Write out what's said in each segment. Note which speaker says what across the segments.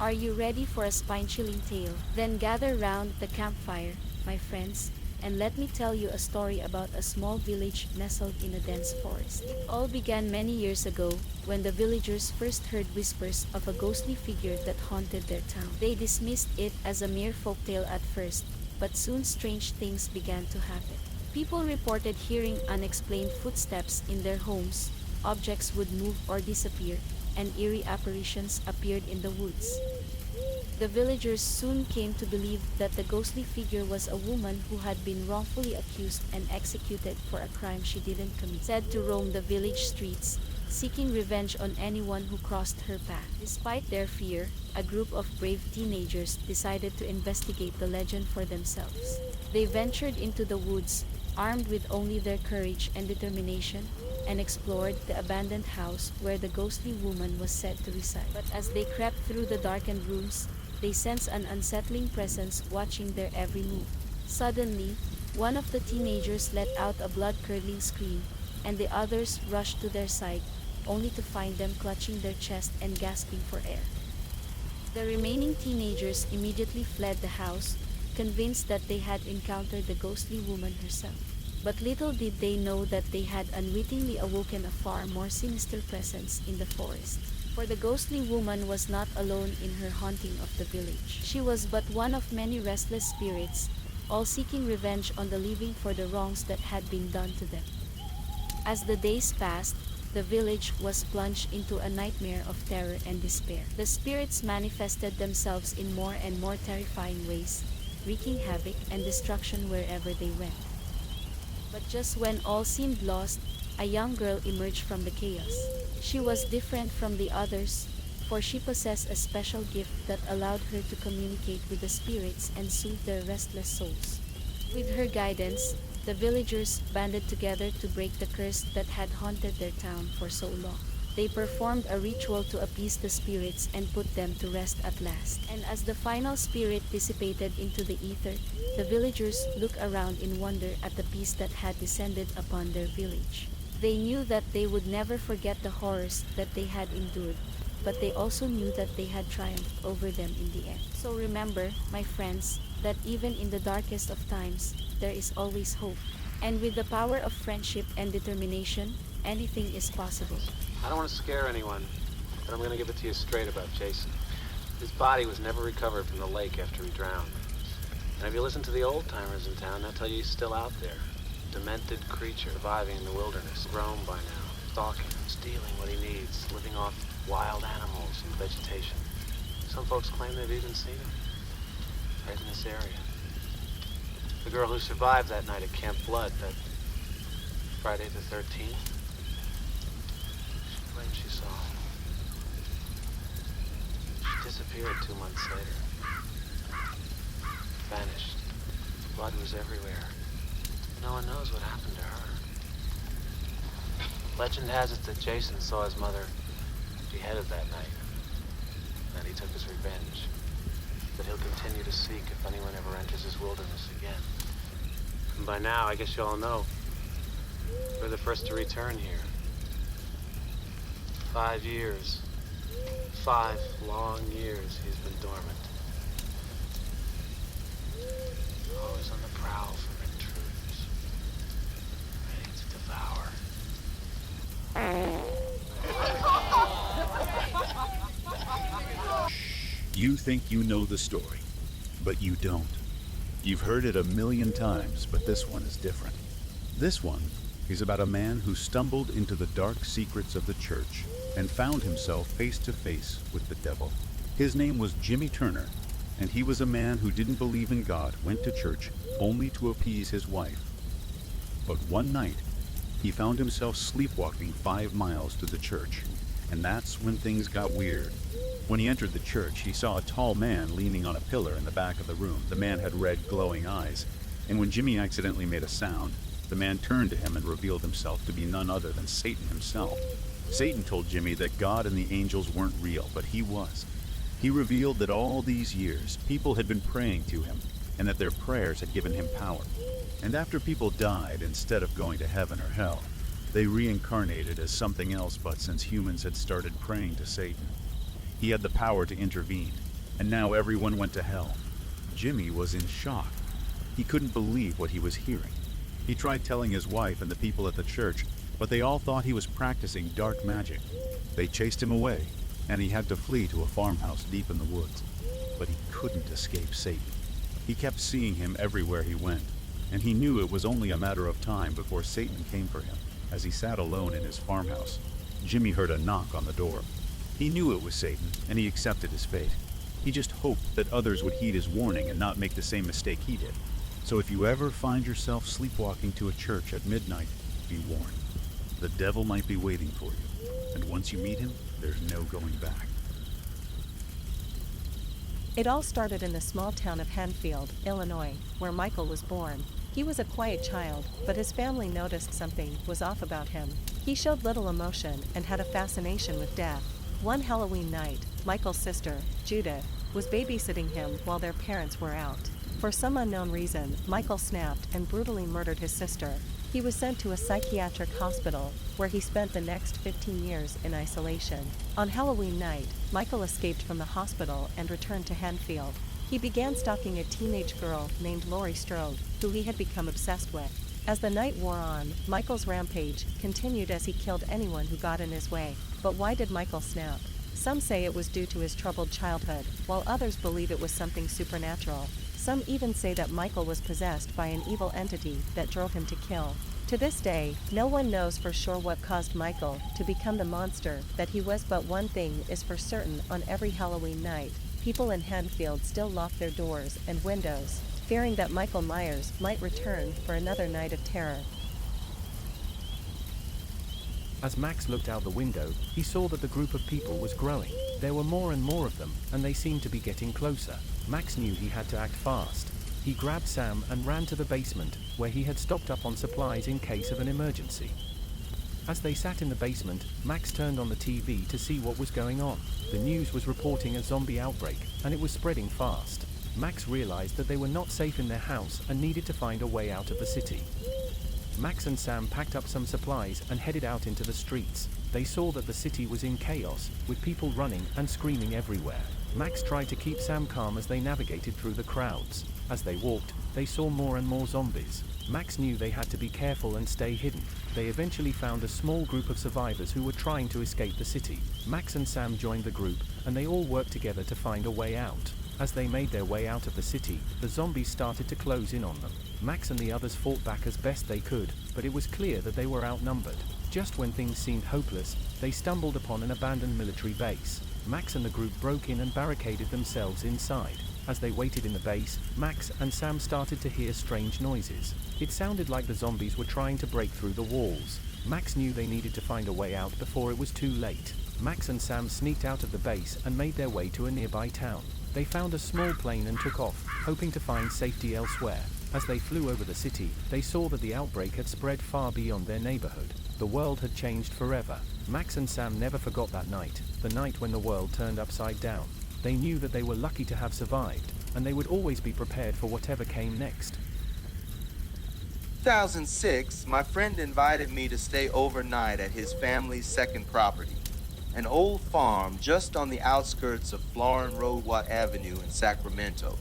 Speaker 1: Are you ready for a spine-chilling tale? Then gather round the campfire, my friends, and let me tell you a story about a small village nestled in a dense forest. It all began many years ago, when the villagers first heard whispers of a ghostly figure that haunted their town. They dismissed it as a mere folktale at first, but soon strange things began to happen. People reported hearing unexplained footsteps in their homes, objects would move or disappear, and eerie apparitions appeared in the woods. The villagers soon came to believe that the ghostly figure was a woman who had been wrongfully accused and executed for a crime she didn't commit, said to roam the village streets, seeking revenge on anyone who crossed her path. Despite their fear, a group of brave teenagers decided to investigate the legend for themselves. They ventured into the woods, armed with only their courage and determination, and explored the abandoned house where the ghostly woman was said to reside. But as they crept through the darkened rooms, they sensed an unsettling presence watching their every move. Suddenly, one of the teenagers let out a blood-curdling scream, and the others rushed to their side, only to find them clutching their chest and gasping for air. The remaining teenagers immediately fled the house, convinced that they had encountered the ghostly woman herself. But little did they know that they had unwittingly awoken a far more sinister presence in the forest. For the ghostly woman was not alone in her haunting of the village. She was but one of many restless spirits, all seeking revenge on the living for the wrongs that had been done to them. As the days passed, the village was plunged into a nightmare of terror and despair. The spirits manifested themselves in more and more terrifying ways, wreaking havoc and destruction wherever they went. But just when all seemed lost, a young girl emerged from the chaos. She was different from the others, for she possessed a special gift that allowed her to communicate with the spirits and soothe their restless souls. With her guidance, the villagers banded together to break the curse that had haunted their town for so long. They performed a ritual to appease the spirits and put them to rest at last. And as the final spirit dissipated into the ether, the villagers looked around in wonder at the peace that had descended upon their village. They knew that they would never forget the horrors that they had endured, but they also knew that they had triumphed over them in the end. So remember, my friends, that even in the darkest of times, there is always hope. And with the power of friendship and determination, anything is possible.
Speaker 2: I don't want to scare anyone, but I'm going to give it to you straight about Jason. His body was never recovered from the lake after he drowned. And if you listen to the old-timers in town, they'll tell you he's still out there. Demented creature surviving in the wilderness, grown by now, stalking, stealing what he needs, living off wild animals and vegetation. Some folks claim they've even seen him, right in this area. The girl who survived that night at Camp Blood, that Friday the 13th, she claimed she saw him. She disappeared 2 months later. Vanished. Blood was everywhere. No one knows what happened to her. Legend has it that Jason saw his mother beheaded that night, and he took his revenge. That he'll continue to seek if anyone ever enters his wilderness again. And by now, I guess you all know, we're the first to return here. 5 years. 5 long years he's been dormant. Always on the prowl for intruders, ready to devour.
Speaker 3: You think you know the story, but you don't. You've heard it a million times, but this one is different. This one is about a man who stumbled into the dark secrets of the church and found himself face to face with the devil. His name was Jimmy Turner, and he was a man who didn't believe in God, went to church only to appease his wife. But one night, he found himself sleepwalking 5 miles to the church, and that's when things got weird. When he entered the church, he saw a tall man leaning on a pillar in the back of the room. The man had red, glowing eyes, and when Jimmy accidentally made a sound, the man turned to him and revealed himself to be none other than Satan himself. Satan told Jimmy that God and the angels weren't real, but he was. He revealed that all these years, people had been praying to him, and that their prayers had given him power. And after people died, instead of going to heaven or hell, they reincarnated as something else, but since humans had started praying to Satan, he had the power to intervene, and now everyone went to hell. Jimmy was in shock. He couldn't believe what he was hearing. He tried telling his wife and the people at the church, but they all thought he was practicing dark magic. They chased him away, and he had to flee to a farmhouse deep in the woods. But he couldn't escape Satan. He kept seeing him everywhere he went, and he knew it was only a matter of time before Satan came for him. As he sat alone in his farmhouse, Jimmy heard a knock on the door. He knew it was Satan, and he accepted his fate. He just hoped that others would heed his warning and not make the same mistake he did. So if you ever find yourself sleepwalking to a church at midnight, be warned. The devil might be waiting for you, and once you meet him, there's no going back.
Speaker 4: It all started in the small town of Hanfield, Illinois, where Michael was born. He was a quiet child, but his family noticed something was off about him. He showed little emotion and had a fascination with death. One Halloween night, Michael's sister, Judith, was babysitting him while their parents were out. For some unknown reason, Michael snapped and brutally murdered his sister. He was sent to a psychiatric hospital, where he spent the next 15 years in isolation. On Halloween night, Michael escaped from the hospital and returned to Hanfield. He began stalking a teenage girl named Laurie Strode, who he had become obsessed with. As the night wore on, Michael's rampage continued as he killed anyone who got in his way. But why did Michael snap? Some say it was due to his troubled childhood, while others believe it was something supernatural. Some even say that Michael was possessed by an evil entity that drove him to kill. To this day, no one knows for sure what caused Michael to become the monster that he was, but one thing is for certain: on every Halloween night, people in Hanfield still lock their doors and windows, fearing that Michael Myers might return for another night of terror.
Speaker 5: As Max looked out the window, he saw that the group of people was growing. There were more and more of them, and they seemed to be getting closer. Max knew he had to act fast. He grabbed Sam and ran to the basement, where he had stocked up on supplies in case of an emergency. As they sat in the basement, Max turned on the TV to see what was going on. The news was reporting a zombie outbreak, and it was spreading fast. Max realized that they were not safe in their house and needed to find a way out of the city. Max and Sam packed up some supplies and headed out into the streets. They saw that the city was in chaos, with people running and screaming everywhere. Max tried to keep Sam calm as they navigated through the crowds. As they walked, they saw more and more zombies. Max knew they had to be careful and stay hidden. They eventually found a small group of survivors who were trying to escape the city. Max and Sam joined the group, and they all worked together to find a way out. As they made their way out of the city, the zombies started to close in on them. Max and the others fought back as best they could, but it was clear that they were outnumbered. Just when things seemed hopeless, they stumbled upon an abandoned military base. Max and the group broke in and barricaded themselves inside. As they waited in the base, Max and Sam started to hear strange noises. It sounded like the zombies were trying to break through the walls. Max knew they needed to find a way out before it was too late. Max and Sam sneaked out of the base and made their way to a nearby town. They found a small plane and took off, hoping to find safety elsewhere. As they flew over the city, they saw that the outbreak had spread far beyond their neighborhood. The world had changed forever. Max and Sam never forgot that night, the night when the world turned upside down. They knew that they were lucky to have survived, and they would always be prepared for whatever came next.
Speaker 6: 2006, my friend invited me to stay overnight at his family's second property, an old farm just on the outskirts of Florin Road Watt Avenue in Sacramento.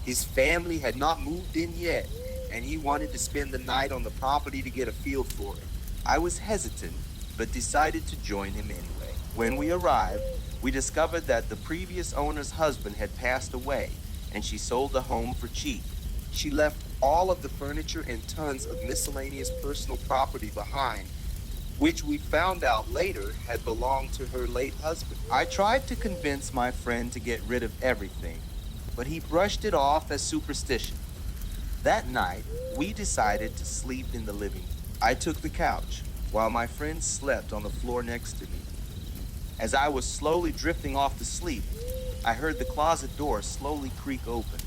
Speaker 6: His family had not moved in yet, and he wanted to spend the night on the property to get a feel for it. I was hesitant, but decided to join him anyway. When we arrived, we discovered that the previous owner's husband had passed away, and she sold the home for cheap. She left all of the furniture and tons of miscellaneous personal property behind, which we found out later had belonged to her late husband. I tried to convince my friend to get rid of everything, but he brushed it off as superstition. That night, we decided to sleep in the living room. I took the couch, while my friend slept on the floor next to me. As I was slowly drifting off to sleep, I heard the closet door slowly creak open.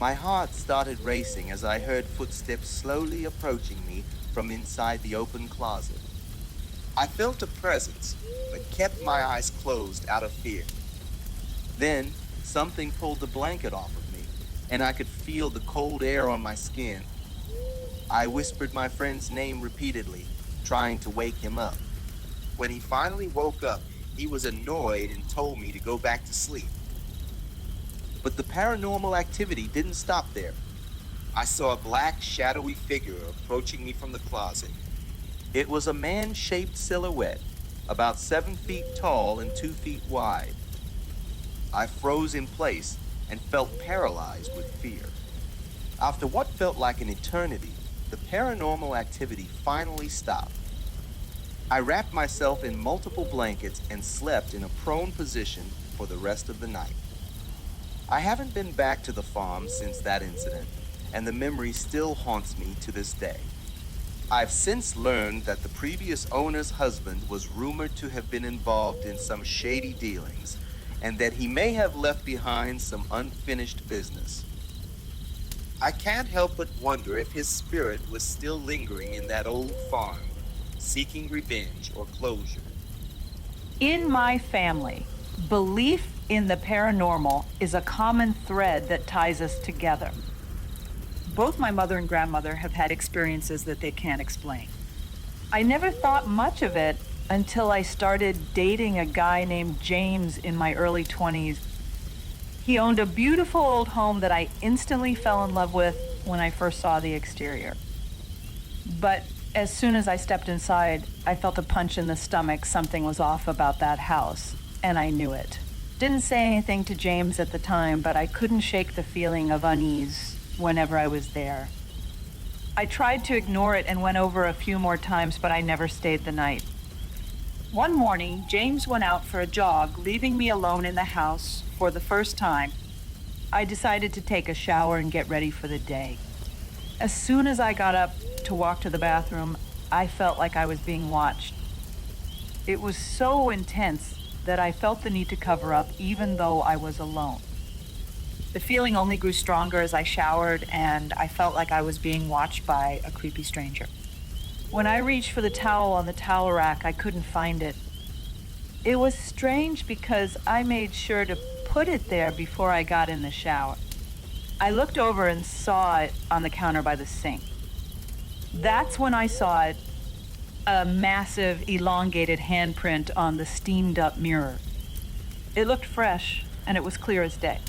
Speaker 6: My heart started racing as I heard footsteps slowly approaching me from inside the open closet. I felt a presence, but kept my eyes closed out of fear. Then, something pulled the blanket off of me, and I could feel the cold air on my skin. I whispered my friend's name repeatedly, trying to wake him up. When he finally woke up, he was annoyed and told me to go back to sleep. But the paranormal activity didn't stop there. I saw a black, shadowy figure approaching me from the closet. It was a man-shaped silhouette, about 7 feet tall and 2 feet wide. I froze in place and felt paralyzed with fear. After what felt like an eternity, the paranormal activity finally stopped. I wrapped myself in multiple blankets and slept in a prone position for the rest of the night. I haven't been back to the farm since that incident, and the memory still haunts me to this day. I've since learned that the previous owner's husband was rumored to have been involved in some shady dealings, and that he may have left behind some unfinished business. I can't help but wonder if his spirit was still lingering in that old farm, seeking revenge or closure.
Speaker 7: In my family, belief in the paranormal is a common thread that ties us together. Both my mother and grandmother have had experiences that they can't explain. I never thought much of it until I started dating a guy named James in my early 20s. He owned a beautiful old home that I instantly fell in love with when I first saw the exterior. But as soon as I stepped inside, I felt a punch in the stomach. Something was off about that house, and I knew it. Didn't say anything to James at the time, but I couldn't shake the feeling of unease whenever I was there. I tried to ignore it and went over a few more times, but I never stayed the night. One morning, James went out for a jog, leaving me alone in the house for the first time. I decided to take a shower and get ready for the day. As soon as I got up to walk to the bathroom, I felt like I was being watched. It was so intense that I felt the need to cover up even though I was alone. The feeling only grew stronger as I showered, and I felt like I was being watched by a creepy stranger. When I reached for the towel on the towel rack, I couldn't find it. It was strange because I made sure to put it there before I got in the shower. I looked over and saw it on the counter by the sink. That's when I saw it, a massive, elongated handprint on the steamed-up mirror. It looked fresh, and it was clear as day.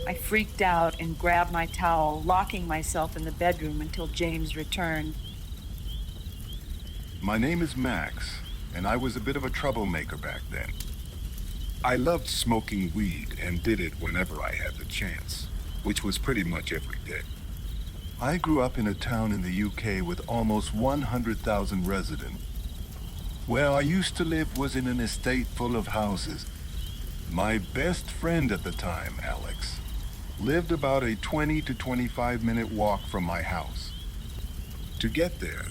Speaker 7: I freaked out and grabbed my towel, locking myself in the bedroom until James returned.
Speaker 8: My name is Max, and I was a bit of a troublemaker back then. I loved smoking weed and did it whenever I had the chance, which was pretty much every day. I grew up in a town in the UK with almost 100,000 residents. Where I used to live was in an estate full of houses. My best friend at the time, Alex, lived about a 20 to 25 minute walk from my house. To get there,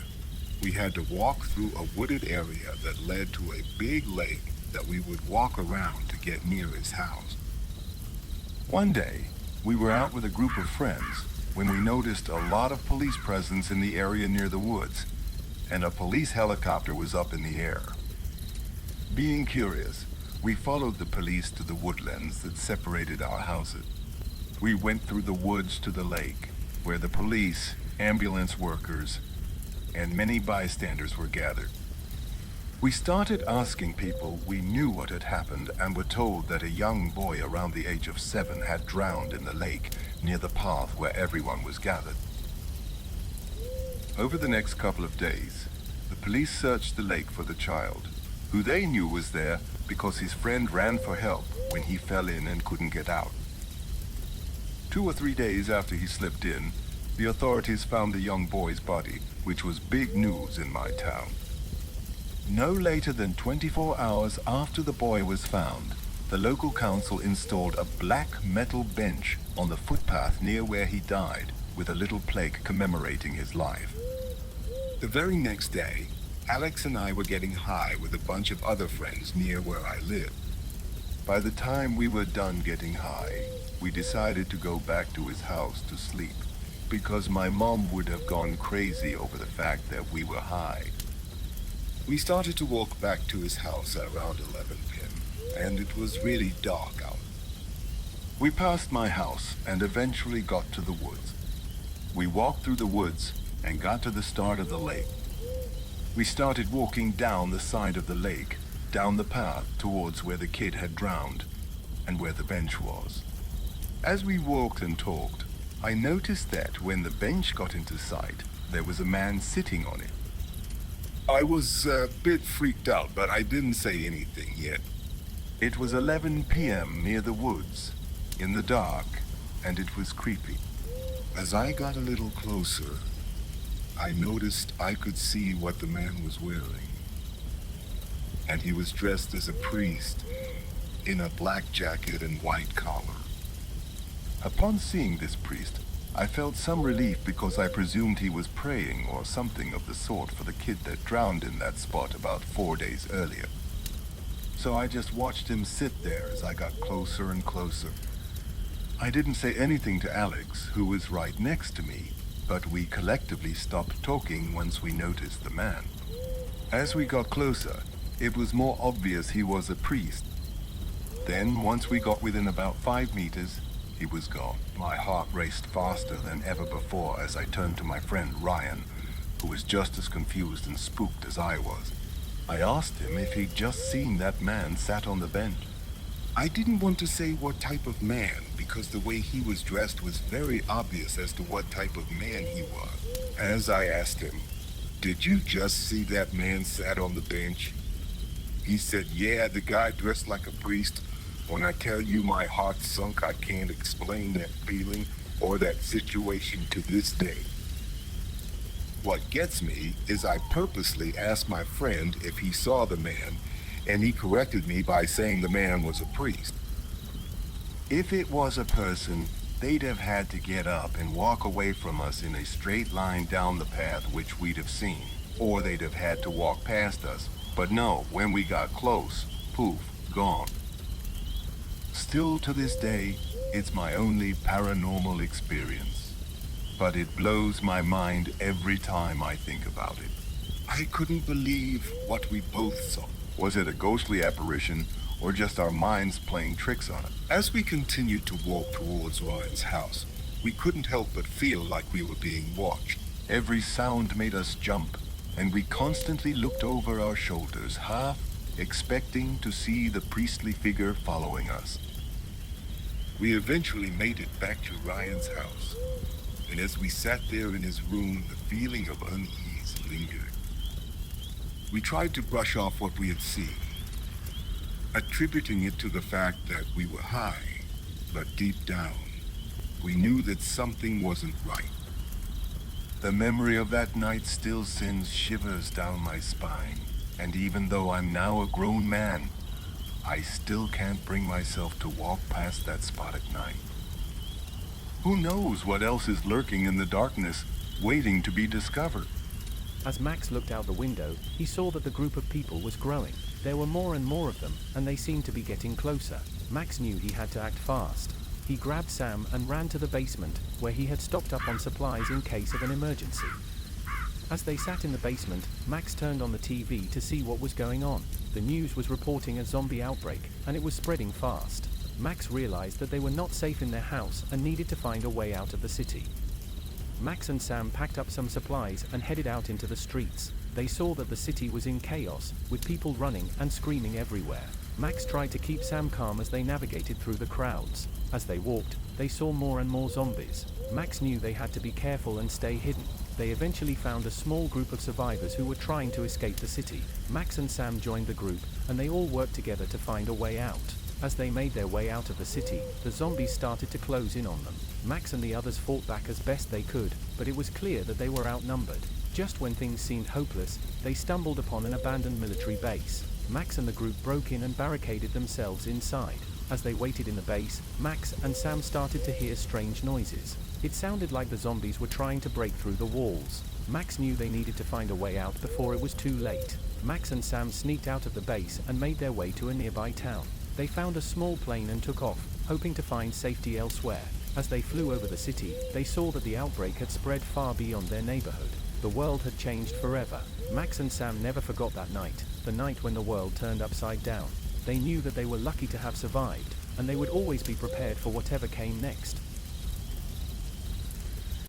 Speaker 8: we had to walk through a wooded area that led to a big lake that we would walk around to get near his house. One day, we were out with a group of friends when we noticed a lot of police presence in the area near the woods, and a police helicopter was up in the air. Being curious, we followed the police to the woodlands that separated our houses. We went through the woods to the lake, where the police, ambulance workers, and many bystanders were gathered. We started asking people we knew what had happened and were told that a young boy around the age of 7 had drowned in the lake near the path where everyone was gathered. Over the next couple of days, the police searched the lake for the child, who they knew was there because his friend ran for help when he fell in and couldn't get out. 2 or 3 days after he slipped in, the authorities found the young boy's body, which was big news in my town. No later than 24 hours after the boy was found, the local council installed a black metal bench on the footpath near where he died, with a little plaque commemorating his life. The very next day, Alex and I were getting high with a bunch of other friends near where I lived. By the time we were done getting high, we decided to go back to his house to sleep, because my mom would have gone crazy over the fact that we were high. We started to walk back to his house at around 11 p.m., and it was really dark out. We passed my house and eventually got to the woods. We walked through the woods and got to the start of the lake. We started walking down the side of the lake, down the path towards where the kid had drowned and where the bench was. As we walked and talked, I noticed that when the bench got into sight, there was a man sitting on it. I was a bit freaked out, but I didn't say anything yet. It was 11 p.m. near the woods, in the dark, and it was creepy. As I got a little closer, I noticed I could see what the man was wearing. And he was dressed as a priest, in a black jacket and white collar. Upon seeing this priest, I felt some relief because I presumed he was praying or something of the sort for the kid that drowned in that spot about 4 days earlier. So I just watched him sit there as I got closer and closer. I didn't say anything to Alex, who was right next to me, but we collectively stopped talking once we noticed the man. As we got closer, it was more obvious he was a priest. Then, once we got within about 5 meters, he was gone. My heart raced faster than ever before as I turned to my friend Ryan, who was just as confused and spooked as I was. I asked him if he'd just seen that man sat on the bench.
Speaker 9: I didn't want to say what type of man, because the way he was dressed was very obvious as to what type of man he was. As I asked him, "Did you just see that man sat on the bench?" He said, "Yeah, the guy dressed like a priest. When I tell you my heart sunk, I can't explain that feeling or that situation to this day." What gets me is I purposely asked my friend if he saw the man, and he corrected me by saying the man was a priest.
Speaker 8: If it was a person, they'd have had to get up and walk away from us in a straight line down the path which we'd have seen, or they'd have had to walk past us. But no, when we got close, poof, gone. Still to this day, it's my only paranormal experience. But it blows my mind every time I think about it.
Speaker 9: I couldn't believe what we both saw.
Speaker 8: Was it a ghostly apparition, or just our minds playing tricks on it?
Speaker 9: As we continued to walk towards Ryan's house, we couldn't help but feel like we were being watched.
Speaker 8: Every sound made us jump, and we constantly looked over our shoulders, half expecting to see the priestly figure following us.
Speaker 9: We eventually made it back to Ryan's house, and as we sat there in his room, the feeling of unease lingered. We tried to brush off what we had seen, attributing it to the fact that we were high, but deep down, we knew that something wasn't right.
Speaker 8: The memory of that night still sends shivers down my spine, and even though I'm now a grown man, I still can't bring myself to walk past that spot at night. Who knows what else is lurking in the darkness, waiting to be discovered?
Speaker 5: As Max looked out the window, he saw that the group of people was growing. There were more and more of them, and they seemed to be getting closer. Max knew he had to act fast. He grabbed Sam and ran to the basement, where he had stocked up on supplies in case of an emergency. As they sat in the basement, Max turned on the TV to see what was going on. The news was reporting a zombie outbreak, and it was spreading fast. Max realized that they were not safe in their house and needed to find a way out of the city. Max and Sam packed up some supplies and headed out into the streets. They saw that the city was in chaos, with people running and screaming everywhere. Max tried to keep Sam calm as they navigated through the crowds. As they walked, they saw more and more zombies. Max knew they had to be careful and stay hidden. They eventually found a small group of survivors who were trying to escape the city. Max and Sam joined the group, and they all worked together to find a way out. As they made their way out of the city, the zombies started to close in on them. Max and the others fought back as best they could, but it was clear that they were outnumbered. Just when things seemed hopeless, they stumbled upon an abandoned military base. Max and the group broke in and barricaded themselves inside. As they waited in the base, Max and Sam started to hear strange noises. It sounded like the zombies were trying to break through the walls. Max knew they needed to find a way out before it was too late. Max and Sam sneaked out of the base and made their way to a nearby town. They found a small plane and took off, hoping to find safety elsewhere. As they flew over the city, they saw that the outbreak had spread far beyond their neighborhood. The world had changed forever. Max and Sam never forgot that night, the night when the world turned upside down. They knew that they were lucky to have survived, and they would always be prepared for whatever came next.